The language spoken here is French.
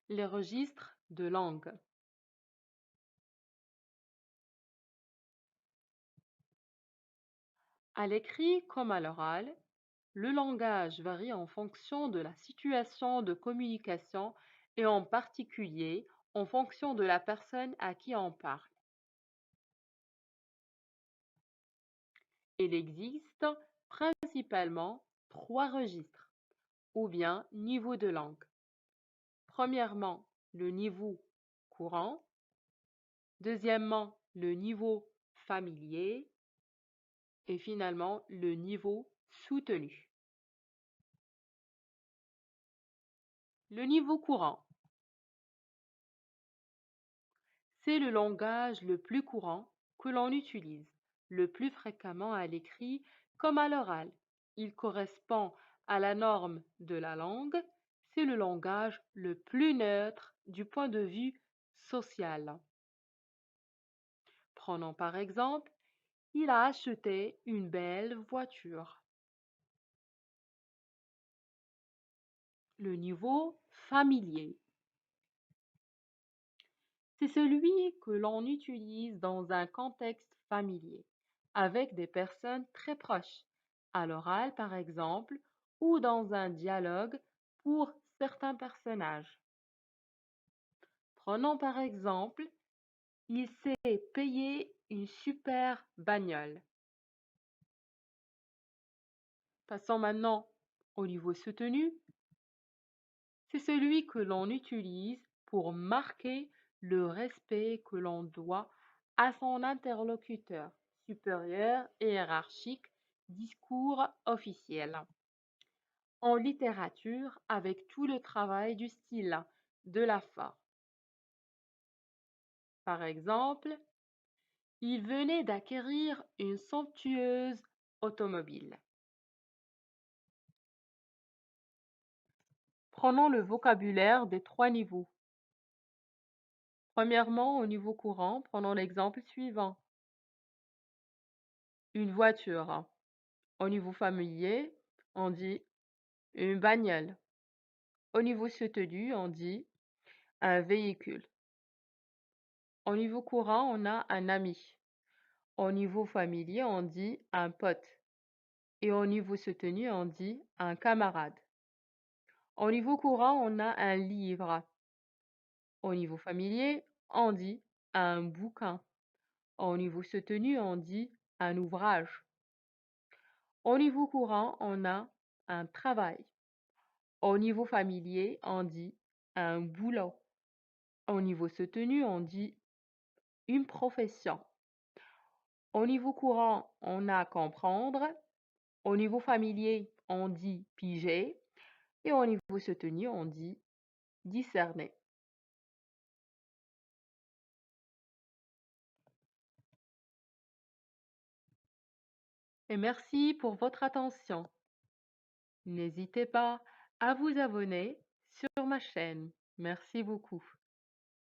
Les registres de langue. À l'écrit comme à l'oral, le langage varie en fonction de la situation de communication et en particulier en fonction de la personne à qui on parle. Il existe principalement trois registres ou bien niveaux de langue. Premièrement, le niveau courant. Deuxièmement, le niveau familier. Et finalement, le niveau soutenu. Le niveau courant, c'est le langage le plus courant que l'on utilise, le plus fréquemment à l'écrit comme à l'oral. Il correspond à la norme de la langue. C'est le langage le plus neutre du point de vue social. Prenons par exemple, il a acheté une belle voiture. Le niveau familier, c'est celui que l'on utilise dans un contexte familier, avec des personnes très proches, à l'oral par exemple, ou dans un dialogue pour certains personnages. Prenons par exemple, il s'est payé une super bagnole. Passons maintenant au niveau soutenu. C'est celui que l'on utilise pour marquer le respect que l'on doit à son interlocuteur supérieur et hiérarchique, discours officiel. En littérature, avec tout le travail du style, de la forme. Par exemple, il venait d'acquérir une somptueuse automobile. Prenons le vocabulaire des trois niveaux. Premièrement, au niveau courant, prenons l'exemple suivant. Une voiture. Au niveau familier, on dit une bagnole. Au niveau soutenu, on dit un véhicule. Au niveau courant, on a un ami. Au niveau familier, on dit un pote. Et au niveau soutenu, on dit un camarade. Au niveau courant, on a un livre. Au niveau familier, on dit un bouquin. Au niveau soutenu, on dit un ouvrage. Au niveau courant, on a un travail. Au niveau familier, on dit un boulot. Au niveau soutenu, on dit une profession. Au niveau courant, on a comprendre. Au niveau familier, on dit piger. Et au niveau soutenu, on dit discerner. Et merci pour votre attention. N'hésitez pas à vous abonner sur ma chaîne. Merci beaucoup.